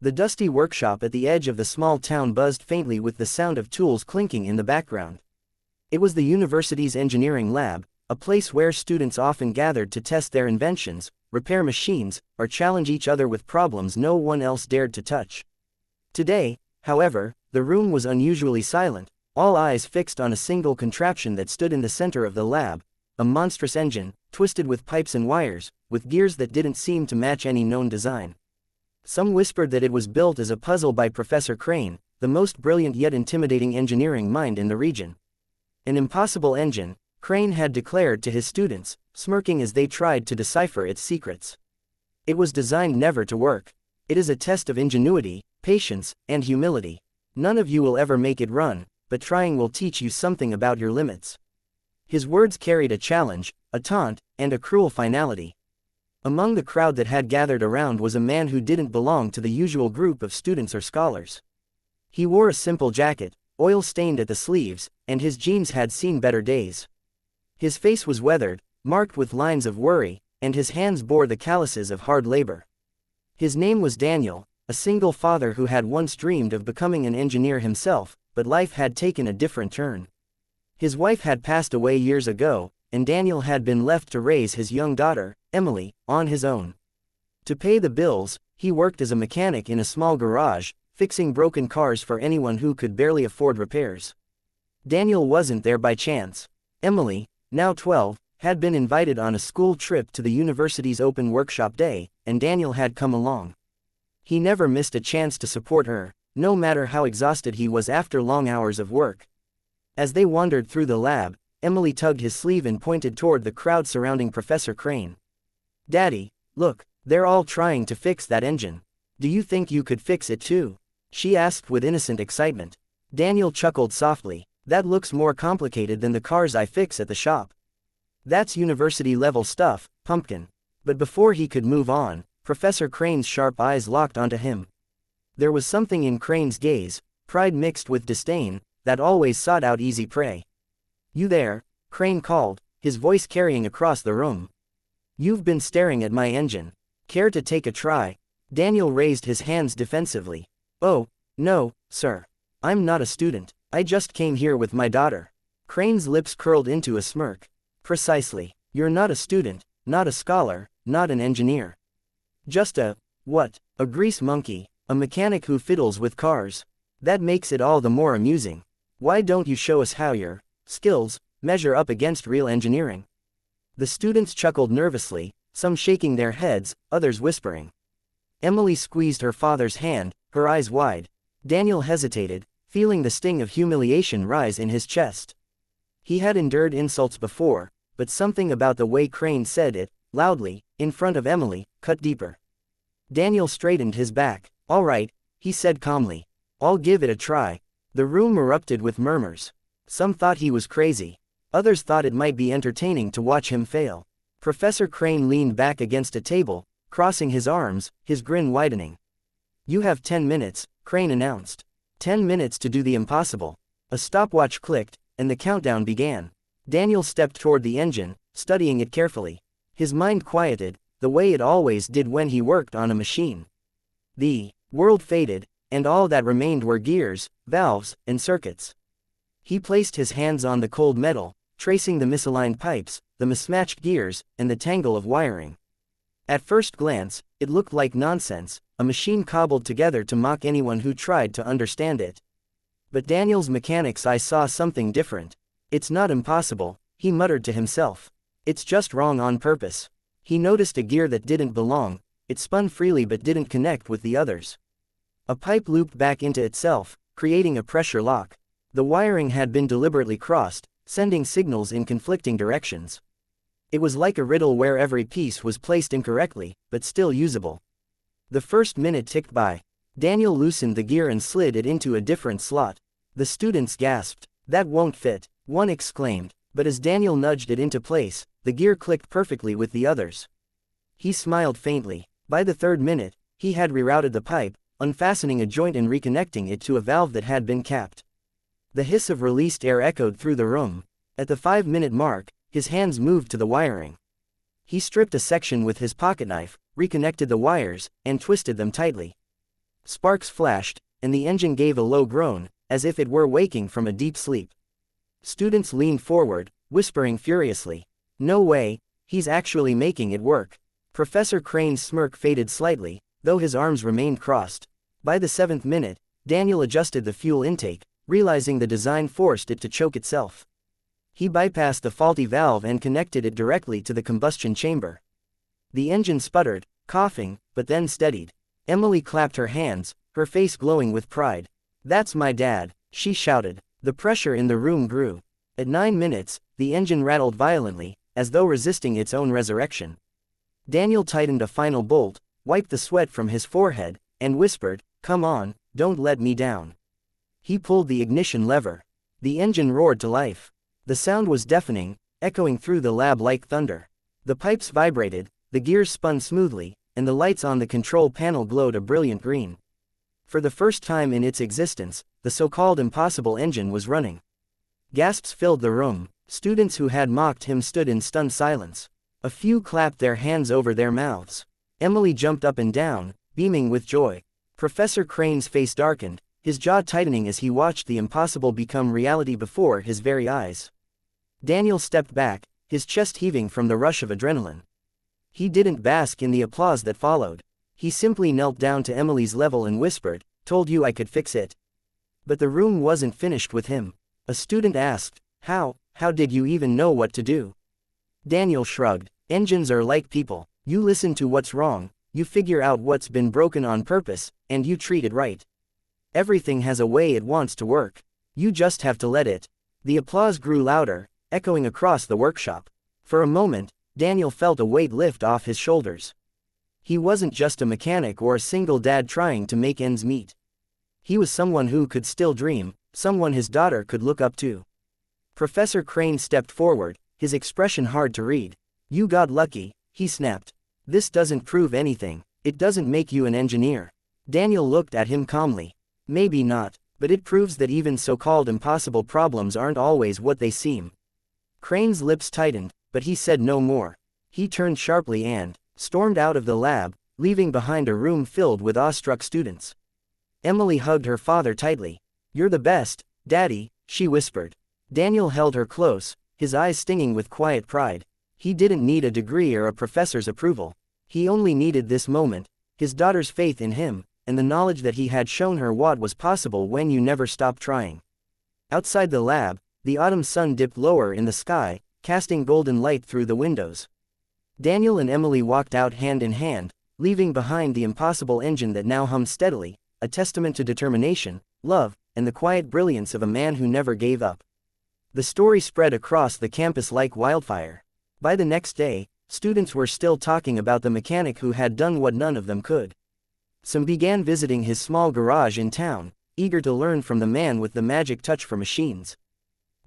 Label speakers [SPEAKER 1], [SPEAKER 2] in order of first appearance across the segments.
[SPEAKER 1] The dusty workshop at the edge of the small town buzzed faintly with the sound of tools clinking in the background. It was the university's engineering lab, a place where students often gathered to test their inventions, repair machines, or challenge each other with problems no one else dared to touch. Today, however, the room was unusually silent, all eyes fixed on a single contraption that stood in the center of the lab, a monstrous engine, twisted with pipes and wires, with gears that didn't seem to match any known design. Some whispered that it was built as a puzzle by Professor Crane, the most brilliant yet intimidating engineering mind in the region. An impossible engine, Crane had declared to his students, smirking as they tried to decipher its secrets. It was designed never to work. It is a test of ingenuity, patience, and humility. None of you will ever make it run, but trying will teach you something about your limits. His words carried a challenge, a taunt, and a cruel finality. Among the crowd that had gathered around was a man who didn't belong to the usual group of students or scholars. He wore a simple jacket, oil-stained at the sleeves, and his jeans had seen better days. His face was weathered, marked with lines of worry, and his hands bore the calluses of hard labor. His name was Daniel, a single father who had once dreamed of becoming an engineer himself, but life had taken a different turn. His wife had passed away years ago, and Daniel had been left to raise his young daughter, Emily, on his own. To pay the bills, he worked as a mechanic in a small garage, fixing broken cars for anyone who could barely afford repairs. Daniel wasn't there by chance. Emily, now 12, had been invited on a school trip to the university's open workshop day, and Daniel had come along. He never missed a chance to support her, no matter how exhausted he was after long hours of work. As they wandered through the lab, Emily tugged his sleeve and pointed toward the crowd surrounding Professor Crane. "Daddy, look, they're all trying to fix that engine. Do you think you could fix it too?" she asked with innocent excitement. Daniel chuckled softly. "That looks more complicated than the cars I fix at the shop. That's university-level stuff, pumpkin." But before he could move on, Professor Crane's sharp eyes locked onto him. There was something in Crane's gaze, pride mixed with disdain, that always sought out easy prey. "You there," Crane called, his voice carrying across the room. "You've been staring at my engine. Care to take a try?" Daniel raised his hands defensively. "Oh, no, sir. I'm not a student. I just came here with my daughter." Crane's lips curled into a smirk. "Precisely. You're not a student, not a scholar, not an engineer. Just what? A grease monkey, a mechanic who fiddles with cars. That makes it all the more amusing. Why don't you show us how your skills measure up against real engineering?" The students chuckled nervously, some shaking their heads, others whispering. Emily squeezed her father's hand, her eyes wide. Daniel hesitated, feeling the sting of humiliation rise in his chest. He had endured insults before, but something about the way Crane said it, loudly, in front of Emily, cut deeper. Daniel straightened his back. "All right," he said calmly. "I'll give it a try." The room erupted with murmurs. Some thought he was crazy. Others thought it might be entertaining to watch him fail. Professor Crane leaned back against a table, crossing his arms, his grin widening. "You have 10 minutes, Crane announced. 10 minutes to do the impossible." A stopwatch clicked, and the countdown began. Daniel stepped toward the engine, studying it carefully. His mind quieted, the way it always did when he worked on a machine. The world faded, and all that remained were gears, valves, and circuits. He placed his hands on the cold metal, tracing the misaligned pipes, the mismatched gears, and the tangle of wiring. At first glance, it looked like nonsense, a machine cobbled together to mock anyone who tried to understand it. But Daniel's mechanic's eye saw something different. "It's not impossible," he muttered to himself. "It's just wrong on purpose." He noticed a gear that didn't belong. It spun freely but didn't connect with the others. A pipe looped back into itself, creating a pressure lock. The wiring had been deliberately crossed, sending signals in conflicting directions. It was like a riddle where every piece was placed incorrectly, but still usable. The first minute ticked by. Daniel loosened the gear and slid it into a different slot. The students gasped. "That won't fit," one exclaimed, but as Daniel nudged it into place, the gear clicked perfectly with the others. He smiled faintly. By the third minute, he had rerouted the pipe, unfastening a joint and reconnecting it to a valve that had been capped. The hiss of released air echoed through the room. At the 5-minute mark, his hands moved to the wiring. He stripped a section with his pocketknife, reconnected the wires, and twisted them tightly. Sparks flashed, and the engine gave a low groan, as if it were waking from a deep sleep. Students leaned forward, whispering furiously. "No way, he's actually making it work." Professor Crane's smirk faded slightly, though his arms remained crossed. By the 7th minute, Daniel adjusted the fuel intake, realizing the design forced it to choke itself. He bypassed the faulty valve and connected it directly to the combustion chamber. The engine sputtered, coughing, but then steadied. Emily clapped her hands, her face glowing with pride. "That's my dad," she shouted. The pressure in the room grew. At 9 minutes, the engine rattled violently, as though resisting its own resurrection. Daniel tightened a final bolt, wiped the sweat from his forehead, and whispered, "Come on, don't let me down." He pulled the ignition lever. The engine roared to life. The sound was deafening, echoing through the lab like thunder. The pipes vibrated, the gears spun smoothly, and the lights on the control panel glowed a brilliant green. For the first time in its existence, the so-called impossible engine was running. Gasps filled the room. Students who had mocked him stood in stunned silence. A few clapped their hands over their mouths. Emily jumped up and down, beaming with joy. Professor Crane's face darkened, his jaw tightening as he watched the impossible become reality before his very eyes. Daniel stepped back, his chest heaving from the rush of adrenaline. He didn't bask in the applause that followed. He simply knelt down to Emily's level and whispered, "Told you I could fix it." But the room wasn't finished with him. A student asked, How did you even know what to do?" Daniel shrugged. "Engines are like people. You listen to what's wrong, you figure out what's been broken on purpose, and you treat it right. Everything has a way it wants to work. You just have to let it." The applause grew louder, echoing across the workshop. For a moment, Daniel felt a weight lift off his shoulders. He wasn't just a mechanic or a single dad trying to make ends meet. He was someone who could still dream, someone his daughter could look up to. Professor Crane stepped forward, his expression hard to read. "You got lucky," he snapped. "This doesn't prove anything. It doesn't make you an engineer." Daniel looked at him calmly. "Maybe not, but it proves that even so-called impossible problems aren't always what they seem." Crane's lips tightened, but he said no more. He turned sharply and stormed out of the lab, leaving behind a room filled with awestruck students. Emily hugged her father tightly. "You're the best, Daddy," she whispered. Daniel held her close, his eyes stinging with quiet pride. He didn't need a degree or a professor's approval. He only needed this moment, his daughter's faith in him, and the knowledge that he had shown her what was possible when you never stop trying. Outside the lab, the autumn sun dipped lower in the sky, casting golden light through the windows. Daniel and Emily walked out hand in hand, leaving behind the impossible engine that now hummed steadily, a testament to determination, love, and the quiet brilliance of a man who never gave up. The story spread across the campus like wildfire. By the next day, students were still talking about the mechanic who had done what none of them could. Some began visiting his small garage in town, eager to learn from the man with the magic touch for machines.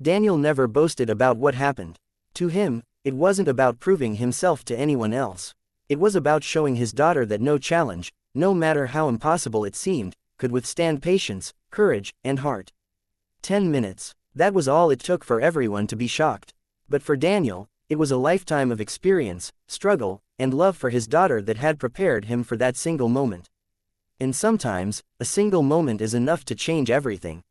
[SPEAKER 1] Daniel never boasted about what happened. To him, it wasn't about proving himself to anyone else. It was about showing his daughter that no challenge, no matter how impossible it seemed, could withstand patience, courage, and heart. 10 minutes. That was all it took for everyone to be shocked. But for Daniel, it was a lifetime of experience, struggle, and love for his daughter that had prepared him for that single moment. And sometimes, a single moment is enough to change everything.